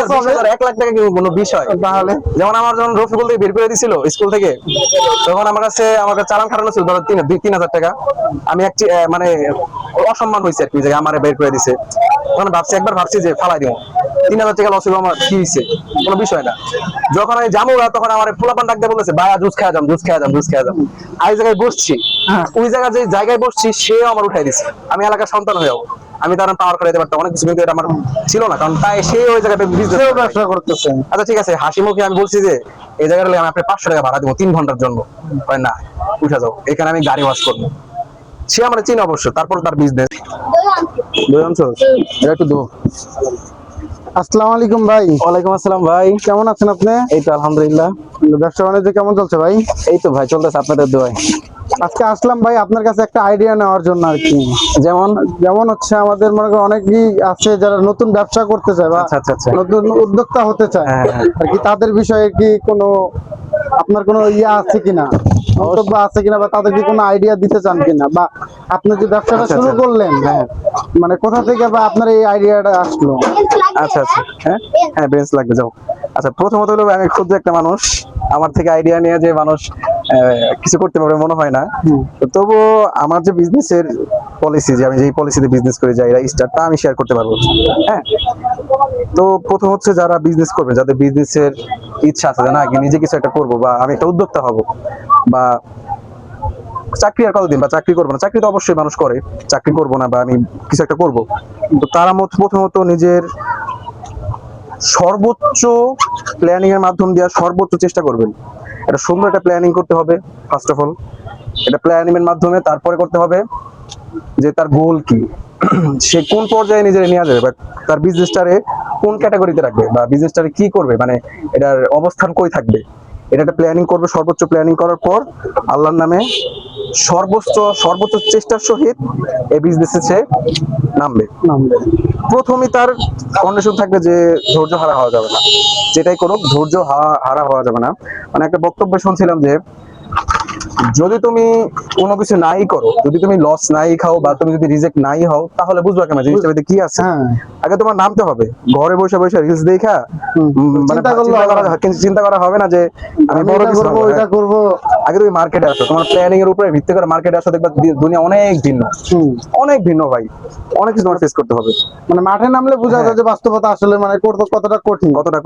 1 লাখ টাকা কি কোনো বিষয়? তাহলে যেমন আমার যখন রফিকুল থেকে বের করে দিছিল স্কুল থেকে, তখন আমার কাছে চালান খাটানো ছিল ধরো 3,000 টাকা। আমি মানে অসম্মান হয়েছে আর কি যে আমার বের করে দিছে। তখন একবার ভাবছি যে ফালাই দিব, 3,000 টাকা লস হলো, আমার কি হয়েছে, কোনো বিষয় না। যখন আমি যাবো তখন আমার পোলাপান ডাক দিয়ে বলেছে ভাইয়া জুস খেয়ে যাম, জুস খেয়ে যাম, জুস খেয়ে যাম। আর জায়গায় বসছি, ওই জায়গায় যে জায়গায় বসছি সেও আমার উঠাই দিছে। আমি এলাকার সন্তান হয়েও আমি তার পাওয়ার করে দিতে পারতাম অনেক কিছু, কিন্তু এটা আমার ছিল না, কারণ তাই সে ওই জায়গাটা ব্যবসা করতেছে। আচ্ছা ঠিক আছে, হাসি মুখে আমি বলছি যে এই জায়গাটা আমি আপনার 500 টাকা ভাড়া দিব 3 ঘন্টার জন্য। না উঠে যাও, এখানে আমি গাড়ি ওয়াশ করবো। সে আমার চিনি অবশ্য, তারপর তার বিজনেস। এটা একটু দো। আসসালামু আলাইকুম ভাই। ওয়ালাইকুম আসসালাম ভাই, কেমন আছেন আপনি? এই তো আলহামদুলিল্লাহ। ব্যবসা বাণিজ্য কেমন চলছে ভাই? এই তো ভাই চলতেছে আপনাদের দোয়ায়। আজকে আসলাম ভাই আপনার কাছে একটা আইডিয়া নেওয়ার জন্য আর কি। যেমন যেমন হচ্ছে আমাদের মনে করেন অনেকেই আছে যারা নতুন ব্যবসা করতে চায় বা নতুন উদ্যোক্তা হতে চায় আর কি, তাদের বিষয়ে কি কোনো আপনার কোনো ইয়া আছে কিনা, মন্তব্য আছে কিনা, বা তাদেরকে কোনো আইডিয়া দিতে চান কিনা, বা আপনি যে ব্যবসাটা শুরু করলেন মানে কোথা থেকে বা আপনার এই আইডিয়াটা আসলো? আচ্ছা আচ্ছা, হ্যাঁ হ্যাঁ বেঞ্চ লাগবে, যাও। আচ্ছা প্রথমত হলো আমি ক্ষুদ্র একটা মানুষ, আমার থেকে আইডিয়া নিয়ে যে মানুষ কিছু করতে পারবে মনে হয় না। তবুও আমার যে বিজনেসের পলিসি, যে আমি যেই পলিসিতে বিজনেস করে যাই স্টার্টটা আমি শেয়ার করতে পারবো। হ্যাঁ, তো প্রথম হচ্ছে যারা বিজনেস করবে, যাদের বিজনেসের ইচ্ছা আছে যে না নিজে কিছু একটা করবো বা আমি একটা উদ্যোক্তা হব, বা চাকরি আর কতদিন, বা চাকরি করবো না, চাকরি তো অবশ্যই মানুষ করে, চাকরি করবো না বা আমি কিছু একটা করবো, তো তারা প্রথমত নিজের সর্বোচ্চ প্ল্যানিং এর মাধ্যম দিয়ে সর্বোচ্চ চেষ্টা করবেন। এটা সুন্দর একটা প্ল্যানিং করতে হবে ফার্স্ট অফ অল। এটা প্ল্যানিং এর মাধ্যমে তারপরে করতে হবে যে তার গোল কি, সে কোন পর্যায়ে নিজের নিয়ে যাবে, বা তার বিজনেসটারে কোন ক্যাটাগরিতে রাখবে, বা বিজনেসটারে কি করবে, মানে এটার অবস্থান কই থাকবে, এটা একটা প্ল্যানিং করবে। সর্বোচ্চ প্ল্যানিং করার পর আল্লাহর নামে সর্বোচ্চ চেষ্টার সহিত এই বিজনেসে সে নামবে। প্রথমেই তার কন্ডিশন থাকবে যে ধৈর্য হারা হওয়া যাবে না, যেটাই করুক ধৈর্য হারা হওয়া যাবে না। মানে একটা বক্তব্য শুনছিলাম যে যদি তুমি কোনো কিছু নাই করো, যদি তুমি লস নাই খাও, বা তুমি যদি রিজেক্ট নাই হও, তাহলে বুঝবা কেন জিনিসটা কি আছে। আগে তোমার নামতে হবে, ঘরে বসে বসে রিলস দেখা মানে চিন্তা করা হবে না যে আমি বড় কিছু করব, এটা করব। আগে তুমি মার্কেটে আসো, তোমার প্ল্যানিং এর উপরে ভিত্তি করে মার্কেটে আসো, দেখবা দুনিয়া অনেক ভিন্ন, অনেক ভিন্ন ভাই, অনেক কিছু তোমার ফেস করতে হবে। মানে মাঠে নামলে বোঝা যায় যে বাস্তবতা আসলে মানে কতটা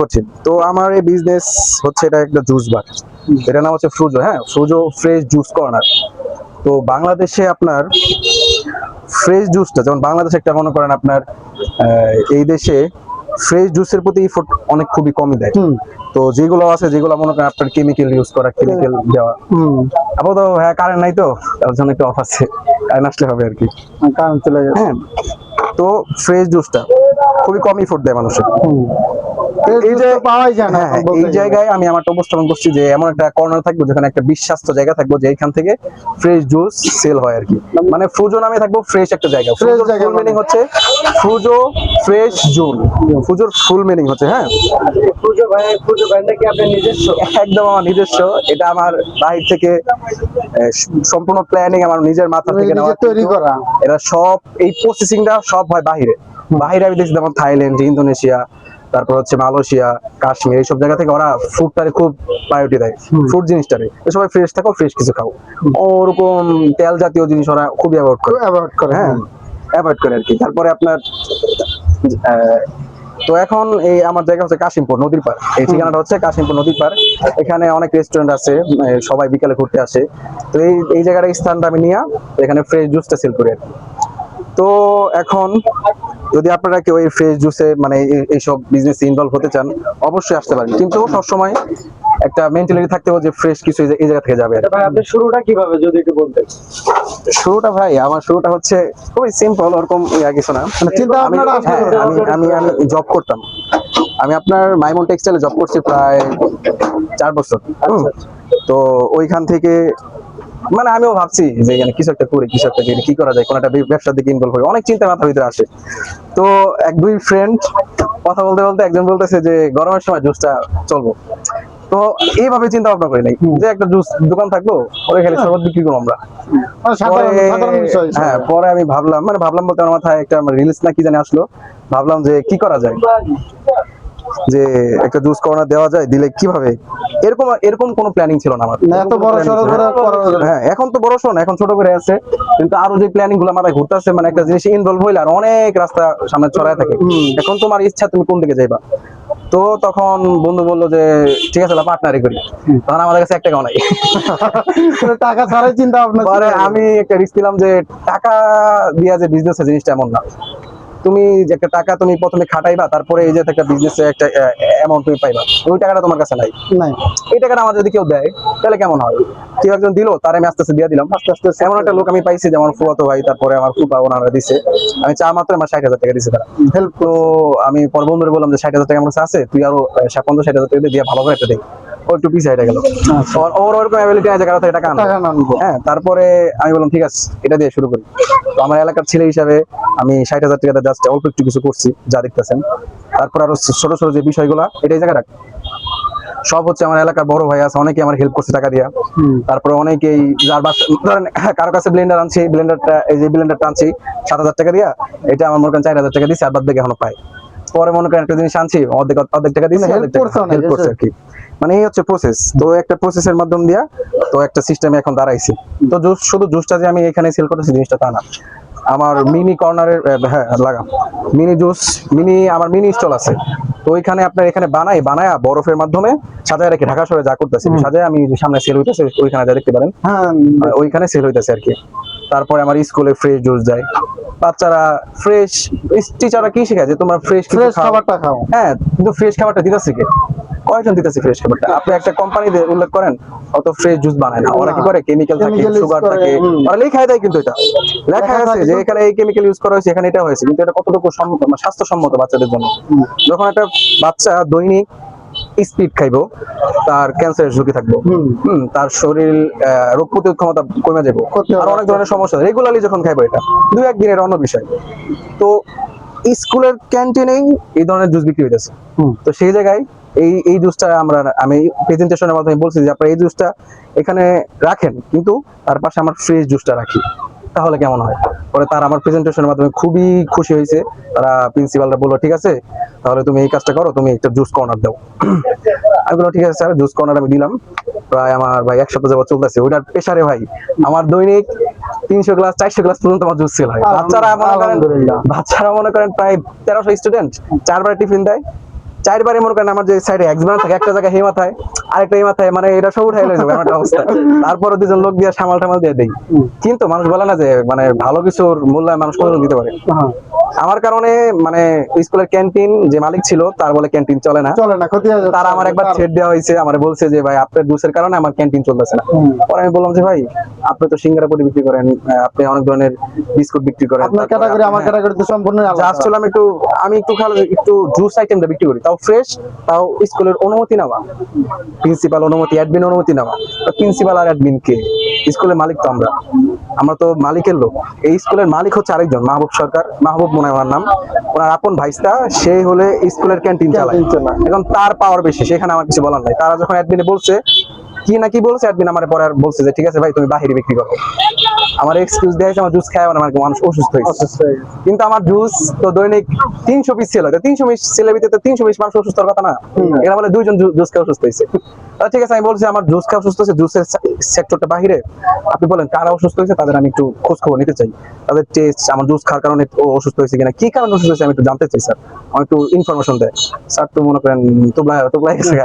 কঠিন। তো আমার এই বিজনেস হচ্ছে, এটা একটা জুস বার, এটা নাম হচ্ছে ফ্রুজো। হ্যাঁ, ফ্রুজো ফ্রেশ জুস কর্নার। তো বাংলাদেশে আপনার ফ্রেশ জুসটা, যেমন বাংলাদেশে একটা মনে করেন আপনার এই দেশে ফ্রেশ জুসের প্রতি ইফোর্ট অনেক খুবই কমই দেয়। তো যেগুলো আছে, যেগুলো মনে করেন আপনার কেমিক্যাল ইউজ করা, কেমিক্যাল দেওয়া। আপাতত হ্যাঁ কারেন্ট নাই, তো তার জন্য একটু অফ আছে, কারেন্ট আসলে হবে আর কি। কারেন্ট চলে গেছে। হ্যাঁ, তো ফ্রেশ জুসটা খুবই কম ইফোর্ট দেয় মানুষের। এই জায়গায় আমি আমারটা উপস্থাপন করছি যে এমন একটা কর্নার থাকবো যেখানে একটা বিশ্বস্ত জায়গা থাকবো, যে এখান থেকে ফ্রেশ জুস সেল হয় আর কি। মানে ফ্রুজো নামে থাকবো ফ্রেশ একটা জায়গা। ফুল মিনিং হচ্ছে ফ্রুজো ফ্রেশ জুন, ফ্রুজোর ফুল মিনিং হচ্ছে। হ্যাঁ, ফ্রুজো ব্র্যান্ডটা কি আপনার নিজস্ব? একদম আমার নিজস্ব, এটা আমার বাহির থেকে সম্পূর্ণ প্ল্যানিং আমার নিজের মাথা থেকে নেওয়া, তৈরি করা। এটা সব এই প্রসেসিংটা সব হয় বাহিরে। আমি দেখছি যেমন থাইল্যান্ড, ইন্দোনেশিয়া, তারপর হচ্ছে মালয়েশিয়া, কাশ্মীর, এইসব জায়গা থেকে ওরা ফুডটারে খুব প্রায়োরিটি দেয়, ফুড জিনিসটারে। সবাই ফ্রেশ থাকো, ফ্রেশ কিছু খাও, ওরকম তেল জাতীয় জিনিস ওরা খুবই অ্যাভয়েড করে। হ্যাঁ, অ্যাভয়েড করে আর কি। তারপরে আপনার তো এখন এই আমার জায়গা হচ্ছে কাশিমপুর নদীর পাড়, এই ঠিকানাটা হচ্ছে কাশিমপুর নদীর পাড়। এখানে অনেক রেস্টুরেন্ট আছে, সবাই বিকালে ঘুরতে আসে। তো এই জায়গাটা স্থানটা আমি নিয়ে এখানে ফ্রেশ জুসটা সেল করি আর কি। তো এখন যদি আপনারা কেউ এই ফ্রেশ জুসে মানে এইসব বিজনেসে ইনভলভ হতে চান, অবশ্যই আসতে পারেন, কিন্তু সবসময় একটা মেন্টালিটি থাকতে হবে যে ফ্রেশ কিছু এই জায়গা থেকে যাবে। ভাই আপনার শুরুটা কিভাবে যদি একটু বলতেন? শুরুটা ভাই, আমার শুরুটা হচ্ছে খুবই সিম্পল, ওরকম কিছু না। আমি জব করতাম, আমি আপনার মাইমন টেক্সটাইলে জব করছি প্রায় 4 বছর। তো ওইখান থেকে মানে আমিও ভাবছি যে এখানে কিছু একটা করি, কিছু একটা কি করা যায়, কোন একটা ব্যবসার দিকে ইনভলভ হই, অনেক চিন্তা মাথার ভিতরে আসে। তো এক দুই ফ্রেন্ড কথা বলতে বলতে একজন বলতেছে যে গরমের সময় জুসটা চলবো। তো এইভাবে চিন্তা ভাবনা করি নাই যে একটা জুস দোকান থাকবো, ওরে খালি শরবত বিক্রি করবো আমরা। হ্যাঁ, পরে আমি ভাবলাম বলতে আমার মাথায় একটা রিলস না কি জানি আসলো, ভাবলাম যে কি করা যায়। যে একটা জুস কর্নার দেওয়া যায়, দিলে কিভাবে, এরকম এরকম কোনো প্ল্যানিং ছিল না আমার। না, এত বড় সড়ো করে হ্যাঁ, এখন তো বড় সড়ো না, এখন ছোট করে আছে, কিন্তু আরো যে প্ল্যানিং গুলো মাথায় ঘুরতেছে, মানে একটা জিনিস ইনভলভ হইলে আর অনেক রাস্তা সামনে ছড়ায় থাকে। এখন তোমার ইচ্ছা তুমি কোন দিকে যাইবা। তো তখন বন্ধু বললো যে ঠিক আছে পার্টনারই করি। তখন আমাদের কাছে 1 টাকাও নাই। টাকা ছাড়াই চিন্তা ভাবনা পরে আমি একটা রিস্ক নিলাম যে টাকা দিয়া যে বিজনেস জিনিসটা এমন না। তুমি যে একটা টাকা তুমি প্রথমে খাটাইবা, তারপরে এই যে একটা বিজনেসে একটা অ্যামাউন্ট তুমি পাইবা, ওই টাকাটা তোমার কাছে নাই। নাই। এই টাকাটা আমার যদি কেউ দেয় তাহলে কেমন হয়, কেউ একজন দিল, তার আমি আস্তে আস্তে দিয়ে দিলাম। আস্তে আস্তে এমন একটা লোক আমি পাইছি যে আমার ফুফাতো ভাই, তারপরে আমার ফুফা, ওনারা দিছে। আমি চা মাত্র আমার 60,000 টাকা দিছে তারা। হেল্প। তো আমি পর বন্ধুরে বললাম যে 60,000 টাকা আমার কাছে আছে, তুই আরো 50-60,000 টাকা দিয়ে ভালো করে একটা দে। ও একটু পিছিয়ে গেল, ওর ওরকম অ্যাবিলিটি আছে কারো থেকে টাকা আনবো। হ্যাঁ, তারপরে আমি বললাম ঠিক আছে এটা দিয়ে শুরু করি। তো আমার এলাকার ছেলে হিসাবে আমি 60,000 টাকাটা জাস্ট অল্প একটু কিছু করছি, যা দেখতেছেন। তারপর আরো ছোট ছোট যে বিষয়গুলা, এটাই জায়গা রাখ সব হচ্ছে আমার এলাকার বড় ভাই আছে, অনেকে আমার হেল্প করছে টাকা দিয়া। তারপরে অনেকেই যার ধরেন কারো কাছে ব্লেন্ডার আনছি, ব্লেন্ডারটা এই যে ব্লেন্ডারটা আনছি 7,000 টাকা দিয়া, এটা আমার মনে করেন 4,000 টাকা দিচ্ছি, আর বাদ বাকি এখনো পাই। পরে মনে করেন একটা জিনিস আনছি, অর্ধেক অর্ধেক টাকা দিচ্ছি, হেল্প করছে আর কি। মানে এই হচ্ছে প্রসেস। তো একটা প্রসেসের মাধ্যম দিয়া তো একটা সিস্টেমে এখন দাঁড়াইছি। তো শুধু জুসটা যে আমি এখানে সেল করতেছি জিনিসটা তা না, আমার মিনি কর্নারের, হ্যাঁ লাগাম মিনি জুস, আমার মিনি স্টল আছে। তো ওইখানে আপনার এখানে বানায় বরফের মাধ্যমে সাজায় রেখে, ঢাকা শহরে যা করতেছি সাজায় আমি সামনে সেল হইতেছে, ওইখানে যা দেখতে পারেন, ওইখানে সেল হইতেছে আর কি। তারপরে আমার স্কুলে ফ্রেশ জুস যায়, বাচ্চারা ফ্রেশ, টিচাররা কি শেখায় যে তোমরা ফ্রেশ খাবারটা খাও। হ্যাঁ, কিন্তু ফ্রেশ খাবারটা দিতেছে কে, কয়জন দিতেছে ফ্রেশ খাবারটা? আপনি একটা কোম্পানিতে উল্লেখ করেন, অত ফ্রেশ জুস বানায় না। ওরা কি করে, কেমিক্যাল থাকে, সুগার থাকে, ওরা লেখাই দেয়, কিন্তু এটা লেখা আছে যে এখানে এই কেমিক্যাল ইউজ করা হয়েছে, এখানে এটা হয়েছে, কিন্তু এটা কতটুকু স্বাস্থ্যসম্মত বাচ্চাদের জন্য? যখন একটা বাচ্চা দৈনিক স্পিড খাইবো, তার ক্যান্সারের ঝুঁকি থাকবো, তার শরীর রোগ প্রতিরোধ ক্ষমতা কমে যাবো, আর অনেক ধরনের সমস্যা রেগুলারলি যখন খাইবো, এটা 2-1 দিনের অন্য বিষয়। তো স্কুলের ক্যান্টিনেই এই ধরনের জুস বিক্রি হইতেছে। তো সেই জায়গায় এই জুসটা আমি প্রেজেন্টেশনের মাধ্যমে বলছি যে আপনারা এই জুসটা এখানে রাখেন, কিন্তু তার পাশে আমার ফ্রেশ জুসটা রাখি, তাহলে কেমন হয়? পরে তার আমার প্রেজেন্টেশনের মাধ্যমে খুবই খুশি হয়েছে। তারা প্রিন্সিপালরা বললো ঠিক আছে তাহলে তুমি এই কাজটা করো, তুমি একটা জুস কর্নার দাও। আমি বললাম ঠিক আছে স্যার, জুস কর্নার আমি দিলাম। প্রায় আমার ভাই 1 সপ্তাহ যাবত চলতেছে ওইটার পেশারে ভাই। আমার দৈনিক 300 গ্লাস 400 গ্লাস পর্যন্ত আমার জুস সেল হয়। বাচ্চারা মনে করেন প্রায় 1300 স্টুডেন্ট, 4বার টিফিন দেয়। 4বারে মনে করেন আমার যে সাইডে এক্সবান থাকে, একটা জায়গায় এই মাথায় আরেকটা এই মাথায়, মানে এটা সব উঠাই লইছে আমার অবস্থা। তারপরে 2জন লোক দিয়ে সামাল দিয়ে দেই। কিন্তু মানুষ বলে না যে মানে ভালো কিছুর মূল্যায়ন মানুষ কতজন দিতে পারে। আমার কারণে মানে স্কুলের ক্যান্টিন যে মালিক ছিল তার বলে ক্যান্টিন চলে না, তার আমার একবার ছেড় দেওয়া হয়েছে। আমার বলছে যে ভাই আপনার জুসের কারণে আমার ক্যান্টিন চলতেছে না। পরে আমি বললাম যে ভাই আপনি তো সিঙ্গারা পটি বিক্রি করেন, আপনি অনেক ধরনের বিস্কুট বিক্রি করেন, আপনার ক্যাটাগরি আমার ক্যাটাগরি তো সম্পূর্ণ আলাদা। জাস্ট হলাম আমি একটু জুস আইটেমটা বিক্রি করি, তাও ফ্রেশ, তাও স্কুলের অনুমতি নেওয়া, প্রিন্সিপাল অনুমতি, অ্যাডমিন অনুমতি নেওয়া। প্রিন্সিপাল আর অ্যাডমিন কে? স্কুলের মালিক তো আমরা তো মালিকের লোক। এই স্কুলের মালিক হচ্ছে আরেকজন, মাহবুব সরকার, মাহবুব মনে হয় ওনার নাম। ওনার আপন ভাইস্তা, সেই হলে স্কুলের ক্যান্টিন চালায়। এখন তার পাওয়ার বেশি, সেখানে আমার কিছু বলার নাই। তারা যখন অ্যাডমিনে বলছে কি বলছে, অ্যাডমিন আমার পরে আর বলছে যে ঠিক আছে ভাই তুমি বাহিরে বিক্রি করো। আমার এক্সকিউজ দেওয়া হয়েছে আমার জুস খায় আমার মানুষ অসুস্থ হয়েছে, কিন্তু আমার জুস তো দৈনিক 300 পিস সেল হয়। 300 পিস সেলের ভিতরে 320 মানুষ অসুস্থ হওয়ার কথা না, এরা বলে 2জন জুস খেয়ে অসুস্থ হয়েছে। ঠিক আছে আমি বলছি আমার জুস খেয়ে অসুস্থ হয়েছে, জুসের সেক্টরটা বাহিরে, আপনি বলেন কারা অসুস্থ হয়েছে, তাদের আমি একটু খোঁজ খবর নিতে চাই, তাদের টেস্ট, আমার জুস খাওয়ার কারণে অসুস্থ হয়েছে কিনা, কি কারণে অসুস্থ হয়েছে আমি একটু জানতে চাই স্যার। আমি একটু ইনফরমেশন দেয়। স্যার তো মনে করেন তোবলাই গেছে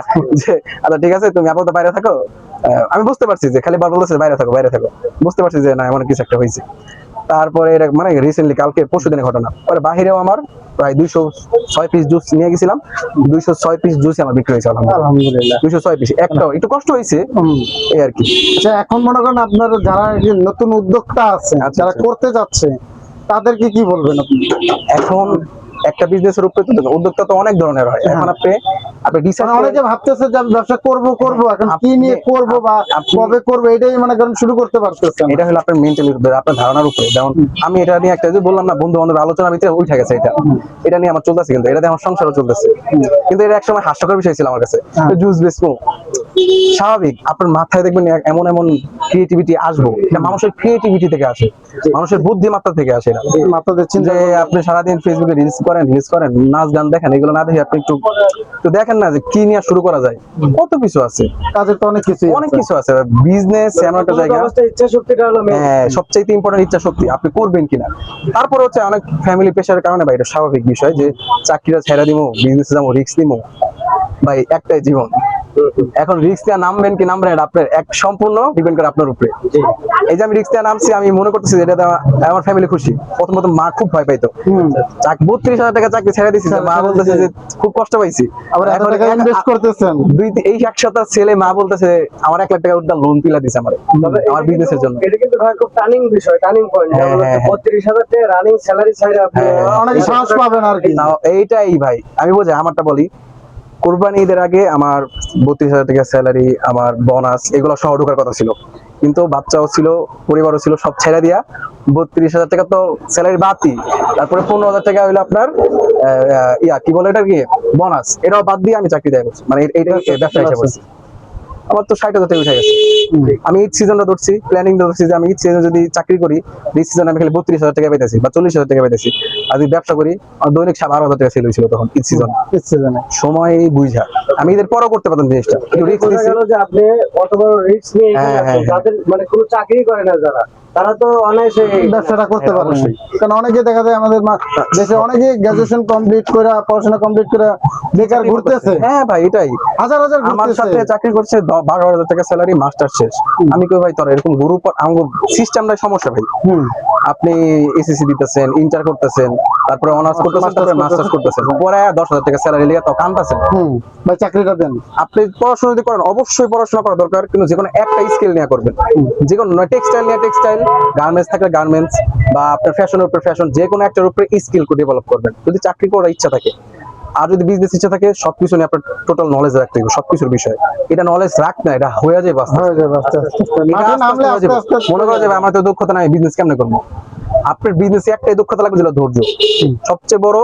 যে আচ্ছা ঠিক আছে তুমি আপাতত বাইরে থাকো। আমি বুঝতে পারছি যে খালি বার বলতেছে বাইরে থাকো, বুঝতে পারছি যে না এমন কিছু একটা হয়েছে। তারপরে এটা মানে রিসেন্টলি কালকে পরশু দিনের ঘটনা। পরে বাহিরেও আমার প্রায় 206 পিস জুস নিয়ে গেছিলাম, 206 পিস জুস আমার বিক্রি হয়েছে আলহামদুলিল্লাহ। 206 পিস, একটাও একটু কষ্ট হয়েছে এই আর কি। আচ্ছা এখন মনে করেন আপনার যারা নতুন উদ্যোক্তা আছে, যারা করতে যাচ্ছে, তাদেরকে কি বলবেন আপনি? এখন একটা বিজনেসের উপরে তো উদ্যোক্তা তো অনেক ধরনের হয়। এখন আপনি ডিসাইড, অনেকে ভাবতেছে যে আমি ব্যবসা করব, এখন কি নিয়ে করব বা কবে করব, এটাই মনে করেন শুরু করতে পারতেছেন। এটা হলো আপনার মেন্টালিটি, আপনার ধারণার উপরে। যেমন আমি এটা নিয়ে একটা যে বললাম না বন্ধু বান্ধব আলোচনা ভিতরে উঠে গেছে, এটা নিয়ে আমার চলতেছে, কিন্তু এটাতে আমার সংসারও চলতেছে। কিন্তু এটা একসময় হাস্যকর বিষয় ছিল আমার কাছে, জুস বেচবো, স্বাভাবিক আপনার মাথায় দেখবেন এমন এমন ক্রিয়েটিভিটি আসবো, এটা মানুষের ক্রিয়েটিভিটি থেকে আসে, মানুষের বুদ্ধিমত্তা থেকে আসে না। মাথাতে চিন্তা যে আপনি সারাদিন ফেসবুকে রিলস করেন, নাচ গান দেখেন, এগুলো না দেখে আপনি একটু একটু দেখেন না যে কি নিয়ে শুরু করা যায়। কত কিছু আছে, কাজের তো অনেক কিছু আছে। বিজনেস এমন একটা জায়গা, ইচ্ছা শক্তিটা হলো main। হ্যাঁ, সবচেয়ে ইম্পর্টেন্ট ইচ্ছা শক্তি, আপনি করবেন কিনা। তারপর হচ্ছে অনেক ফ্যামিলি প্রেশারের কারণে ভাই, এটা স্বাভাবিক বিষয় যে চাকরিটা ছেড়ে দিবো, বিজনেসে যাবো, রিস্ক নিবো। ভাই একটাই জীবন, এখন রিস্ক নিয়ে নামবেন কি নামবেন এটা আপনার সম্পূর্ণ ডিপেন্ড করে আপনার উপরে। এই যে আমি রিস্ক নিয়ে নামছি, আমি মনে করতেছি যে এটা আমার ফ্যামিলি খুশি। প্রথমত মা খুব ভয় পাইতো, 32,000 টাকা চাকরি ছেড়ে দিচ্ছি, মা বলতেছে যে খুব কষ্ট পাইছি। আবার এত এখন টাকা ইনভেস্ট করতেছেন, এই 1 সপ্তাহ ছেলে মা বলতেছে আমার 1 লাখ টাকা লোন তুলে দিছে আমার বিজনেসের জন্য। এটা কিন্তু ভাই খুব টার্নিং বিষয়, টার্নিং পয়েন্ট। হ্যাঁ, হ্যাঁ, 32,000 টাকা রানিং স্যালারি ছাড়া আপনি অনেক সাহস পাবেন আর কি। এইটাই ভাই, আমি বুঝি আমারটা বলি। কোরবানি ঈদের আগে আমার 32,000 টাকা স্যালারি, আমার বোনাস, এগুলো সহ ঢোকার কথা ছিল, কিন্তু বাচ্চাও ছিল, পরিবারও ছিল, সব ছেড়ে দিয়া 32,000 টাকা তো স্যালারি বাদই, তারপরে 15,000 টাকা হইলো আপনার কি বলে এটা কি বোনাস, এটাও বাদ দিয়ে আমি চাকরি দেয় করছি, মানে এইটাই ব্যবসা হিসেবে করছি। আমার তো 60,000 টাকা উঠে গেছে। আমি ঈদ সিজনটা ধরছি, প্ল্যানিং ধরছি যে আমি ঈদ সিজনে যদি চাকরি করি, ঈদ সিজনে আমি খালি 32,000 টাকা পেতেছি বা 40,000 টাকা পেতেছি। আর যদি ব্যবসা করি, আমার দৈনিক 12,000 টাকা সেল হয়েছিল তখন ঈদ সিজন। সময় বুঝা আমি ঈদের পরও করতে পারতাম জিনিসটা, একটু রিস্ক বোঝা নিচ্ছি। গেল যে আপনি অত বড় রিস্ক নিয়ে এগিয়ে হ্যাঁ, যাচ্ছেন। হ্যাঁ, যাদের মানে কোনো চাকরি করে না যারা, তারা তো অনায়াসে ব্যবসাটা করতে হ্যাঁ, পারেন। অবশ্যই। কারণ অনেকে দেখা যায় আমাদের দেশে অনেকে গ্রাজুয়েশন কমপ্লিট করে, পড়াশোনা কমপ্লিট করে বেকার ঘুরতেছে। হ্যাঁ ভাই, এটাই হাজার হাজার আমার ঘুরতেছে। সাথে চাকরি করছে 12,000 টাকা স্যালারি, মাস্টার শেষ। আমি কই ভাই তোর এরকম গ্রুপ সিস্টেমটাই সমস্যা ভাই। আপনি এসএসসি দিতেছেন, ইন্টার করতেছেন, তারপরে অনার্স করতেছেন, তারপরে মাস্টার্স করতেছেন, পরে 10,000 টাকা স্যালারি লিয়ে তো কান্তাছেন। ভাই চাকরিটা দেন। আপনি পড়াশোনা যদি করেন, অবশ্যই পড়াশোনা করা দরকার, কিন্তু যে কোনো একটা স্কিল নিয়ে করবেন। যে কোনো টেক্সটাইল নিয়ে টেক্সটাইল, গার্মেন্টস থাকলে গার্মেন্টস, বা আপনার ফ্যাশনের উপরে ফ্যাশন, যে কোনো একটার উপরে স্কিল ডেভেলপ করবেন যদি চাকরি করার ইচ্ছা থাকে। আর যদি বিজনেস ইচ্ছা থাকে, সবকিছু নিয়ে আপনার টোটাল নলেজ রাখতে হবে, সবকিছুর বিষয়ে। এটা নলেজ রাখ না, এটা হয়ে যায় বাস্তব। হয়ে যাবে আস্তে আস্তে। মাঠে নামলে আস্তে আস্তে মনে করা যাবে আমার তো দক্ষতা নাই, বিজনেস কেমনে করবো। আপনার বিজনেসে একটাই দক্ষতা লাগবে, যেটা ধৈর্য, সবচেয়ে বড়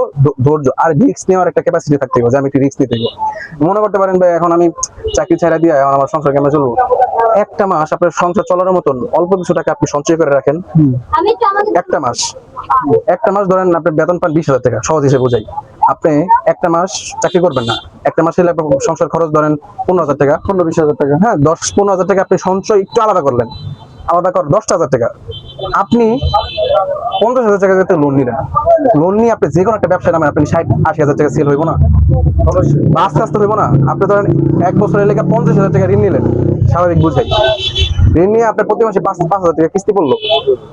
ধৈর্য। আর রিস্ক নেওয়ার একটা ক্যাপাসিটি থাকতে হবে, যে আমি একটু রিস্ক নিতে হবে। মনে করতে পারেন ভাই, এখন আমি চাকরি ছেড়ে দিয়ে এখন আমার সংসার কেমন চলবো। একটা মাস আপনার সংসার চলার মতন অল্প কিছু টাকা আপনি সঞ্চয় করে রাখেন। একটা মাস ধরেন আপনার বেতন পান 20,000 টাকা, সহজ হিসেবে বোঝাই। আপনি একটা মাস চাকরি করবেন না, একটা মাসে সংসার খরচ ধরেন 15,000 টাকা, 15-20 হাজার টাকা। হ্যাঁ 10-15,000 টাকা আপনি সঞ্চয় একটু আলাদা করলেন, আলাদা কর 10,000 টাকা। আপনি 50,000 টাকা যাতে লোন নিলেন, লোন নিয়ে আপনি যে কোনো একটা ব্যবসায় নামেন, আপনি 60-80,000 টাকা সেল হইব না? অবশ্যই। আস্তে আস্তে হইব না? আপনি ধরেন 1 বছরের লেগে 50,000 টাকা ঋণ নিলেন, স্বাভাবিক বুঝাই। ঋণ নিয়ে আপনার প্রতি মাসে 5,000 টাকা কিস্তি পড়লো,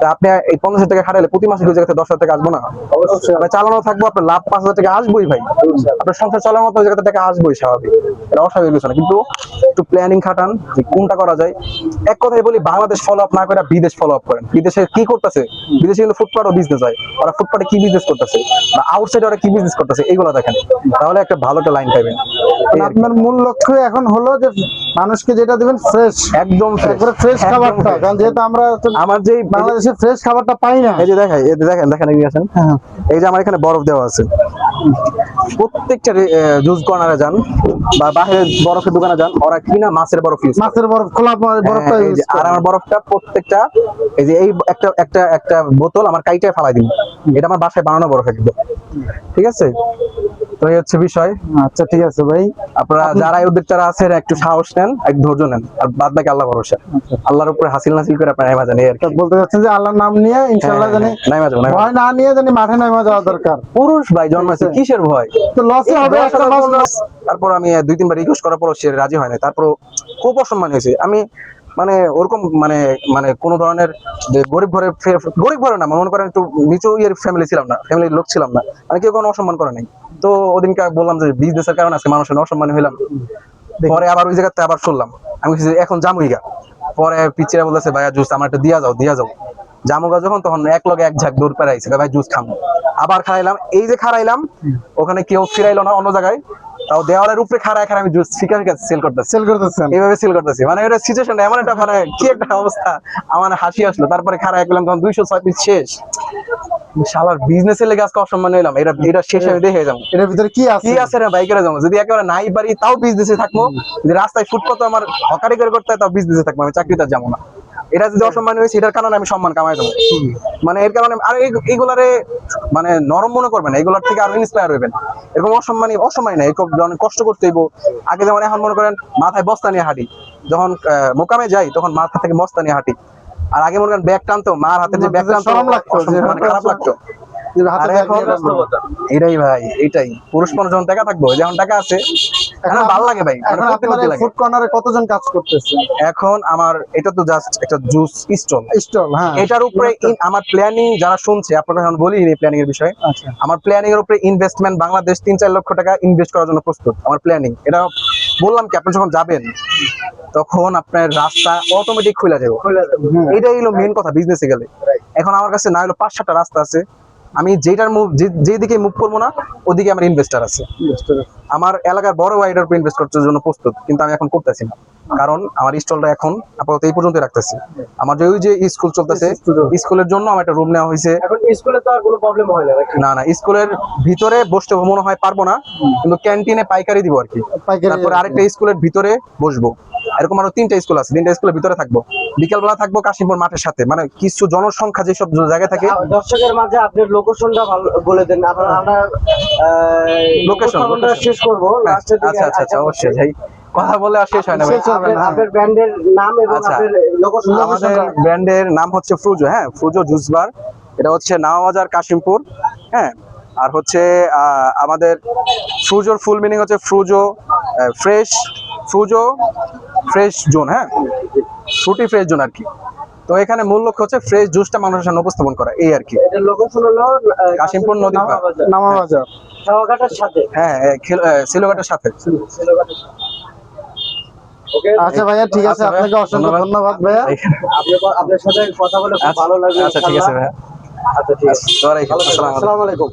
তা আপনি এই 50,000 টাকা খাটাইলে প্রতি মাসে ওই জায়গাতে 10,000 টাকা আসবো না? অবশ্যই। আপনার চালানো থাকবো, আপনার লাভ 5,000 টাকা আসবোই ভাই। আপনার সংসার চলার মতো ওই জায়গাতে টাকা আসবোই, স্বাভাবিক। এটা অস্বাভাবিক কিছু না, কিন্তু একটু প্ল্যানিং খাটান যে কোনটা করা যায়। এক কথাই বলি, বাংলাদেশ ফলো আপ না করে বিদেশ ফলো আপ করেন। বিদেশে কি করতেছে, বিদেশে কিন্তু ফুটপাথও বিজনেস হয়, ওরা ফুটপাথে কি বিজনেস করতেছে বা আউটসাইডে ওরা কি বিজনেস করতেছে, এগুলো দেখেন, তাহলে একটা ভালো একটা লাইন পাবেন। আপনার মূল লক্ষ্য এখন হলো যে মানুষকে যেটা দিবেন ফ্রেশ, একদম ফ্রেশ খাবারটা। কারণ যেহেতু আমরা আমার যে বাংলাদেশে ফ্রেশ খাবারটা পাই না। এই যে দেখেন এগিয়ে আসেন। এই যে আমার এখানে বরফ দেওয়া আছে, প্রত্যেকটা জুস কর্নারে যান বা বাইরের বরফের দোকানে যান, ওরা কিনা মাছের বরফ ইউজ করে। মাছের বরফ, খোলা বরফটা এই যে, আর আমার বরফটা প্রত্যেকটা এই যে এই একটা বোতল আমার কাইটায় ফালাই দিন, এটা আমার বাসায় বানানো বরফ একদম। ঠিক আছে, তো এই হচ্ছে বিষয়। আচ্ছা ঠিক আছে ভাই, আপনারা যারা এই উদ্যোক্তারা আছেন, একটু সাহস নেন, একটু ধৈর্য নেন, আর বাদ বাকি আল্লাহ ভরসা। আল্লাহর উপরে হাসিল নাসিল করে আপনার নামা যান। এই আর কি বলতে চাচ্ছেন যে আল্লাহর নাম নিয়ে ইনশাআল্লাহ জানি নামা যাবো। ভয় না নিয়ে জানি মাঠে নামা যাওয়া দরকার। পুরুষ ভাই জন্মাইছে, কিসের ভয়? তো লসই হবে একটা মাস লস। তারপর আমি 2-3 বার রিকোয়েস্ট করার পর সে রাজি হয় না, তারপর খুব অসম্মান হয়েছে। আমি মানে ওরকম মানে কোন ধরনের যে গরিব ঘরে না, মনে করেন একটু নিচু ইয়ের ফ্যামিলি ছিলাম না, ফ্যামিলির লোক ছিলাম না, মানে কেউ কোনো অসম্মান করে নাই। তো ওদিনকে বললাম যে বিজনেসের কারণে আজকে মানুষের অসম্মান হইলাম। পরে আবার ওই জায়গাতে আবার শুনলাম, আমি এখন জামুইগা। পরে পিচ্চিরা বলতেছে ভাইয়া জুস আমার একটা দিয়া যাও। জামুগা যখন, তখন এক লগে এক ঝাঁক দৌড় পেরাইছে, ভাই জুস খামো। আবার খারাইলাম, এই যে খারাইলাম, ওখানে কেউ ফিরাইলো না অন্য জায়গায়, তাও দেওয়ালের উপরে খারায় আমি জুস সেল করতেছেন, এইভাবে সেল করতেছি। মানে এটা সিচুয়েশনটা এমন একটা, মানে কি একটা অবস্থা, আমার হাসি আসলো। তারপরে খারায় গেলাম, তখন 206 পিস শেষ। শালার বিজনেসের লেগে আজকে অসম্মান হইলাম, এটা শেষ আমি দেখে যাবো এটার ভিতরে কি আছে? কি আছে রে বাইকেরা যাবো, যদি একেবারে নাই পারি তাও বিজনেসে থাকবো, যদি রাস্তায় ফুটপাতে আমার হকারি করে করতে হয় তাও বিজনেসে থাকবো, আমি চাকরিতে আর যাবো না। এটা যদি অসম্মান হয়েছে এটার কারণে আমি সম্মান কামাই যাবো, মানে এর কারণে আর এইগুলারে মানে নরম মনে করবেন, এগুলার থেকে আরো ইন্সপায়ার হইবেন। এরকম অসম্মানী না, এরকম যখন কষ্ট করতে হইব আগে, যেমন এখন মনে করেন মাথায় বস্তা নিয়ে হাঁটি, যখন মোকামে যাই তখন মাথা থেকে বস্তা নিয়ে হাঁটি, আর আগে মনে করেন ব্যাগ টানতো, মার হাতে যে ব্যাগ টানতো শরম লাগতো, মানে খারাপ লাগতো। যে হাতে আর ব্যাগ এখন নিয়ে যাবো। এটাই ভাই, এটাই পুরুষ মানুষ যখন টাকা থাকবো, যেমন টাকা আছে এখন ভালো লাগে ভাই, এখন মানে আপনার সত্যি লাগে। ফুড কর্নারে কতজন কাজ করতেছে? এখন আমার এটা তো জাস্ট একটা জুস স্টল, স্টল, হ্যাঁ। এটার উপরে আমার প্ল্যানিং যারা শুনছে, আপনারা এখন বলি এই প্ল্যানিং এর বিষয়ে, আচ্ছা, আমার প্ল্যানিং এর উপরে ইনভেস্টমেন্ট বাংলাদেশ 3-4 লক্ষ টাকা ইনভেস্ট করার জন্য প্রস্তুত আমার প্ল্যানিং। এটা বললাম কি, আপনি যখন যাবেন তখন আপনার রাস্তা অটোমেটিক খুলে যাবে, এইটাই হলো মেন কথা বিজনেসে গেলে। এখন আমার কাছে না হলো 5-7টা রাস্তা আছে, আমি যেটার মুভ যেদিকে মুভ করবো না ওদিকে আমার ইনভেস্টার আছে। আমার এলাকার বড় ওয়াইডার উপর ইনভেস্ট করার জন্য প্রস্তুত, কিন্তু আমি এখন করতেছি না, কারণ আমার স্টলটা এখন আপাতত এই পর্যন্ত রাখতেছি। আমার যে ওই যে স্কুল চলতেছে, স্কুলের জন্য আমার একটা রুম নেওয়া হয়েছে। এখন স্কুলে তো আর কোনো প্রবলেম হয় না নাকি? না না, স্কুলের ভিতরে বসতে মনে হয় পারবো না, কিন্তু ক্যান্টিনে পাইকারি দিব আর কি। পাইকারি। তারপরে আরেকটা স্কুলের ভিতরে বসবো, এরকম আরো 3টা স্কুল আছে, 3টা স্কুলের ভিতরে থাকবো। বিকালবেলা থাকবো কাশিমপুর মাঠের সাথে, মানে কিছু জনসংখ্যা যেসব জায়গায় থাকে। দর্শকের মাঝে আপনার লোকেশনটা বলে দেন, আমরা লোকেশন শেষ করবো লাস্টের দিকে। আচ্ছা আচ্ছা আচ্ছা, অবশ্যই ভাই, কথা বলে আর শেষ হয় না ভাই। আপনার ব্র্যান্ডের নাম এবং আচ্ছা, আপনার লোকেশন। আমাদের ব্র্যান্ডের নাম হচ্ছে ফ্রুজো, হ্যাঁ, ফ্রুজো জুস বার, এটা হচ্ছে নাওয়াবাজার কাশিমপুর, হ্যাঁ। আর হচ্ছে আমাদের ফ্রুজোর ফুল মিনিং হচ্ছে ফ্রুজো ফ্রেশ জোন, হ্যাঁ, ফ্রুটি ফ্রেশ জোন আর কি। তো এখানে মূল লক্ষ্য হচ্ছে ফ্রেশ জুসটা মানুষের সামনে উপস্থাপন করা, এই আর কি। এটার লোকেশন হলো কাশিমপুর নদী পার, নামাবাজার, ছাওয়াঘাটার সাথে। হ্যাঁ, সিলোঘাটের সাথে। ওকে, আচ্ছা ভাইয়া, ঠিক আছে, আচ্ছা ভাইয়া, আপনাকে অসংখ্য ধন্যবাদ ভাইয়া। আপনার সাথে কথা বলে খুব ভালো লাগলো। আচ্ছা ঠিক আছে ভাইয়া, আচ্ছা ঠিক আছে, আসসালামু আলাইকুম। আসসালামু আলাইকুম।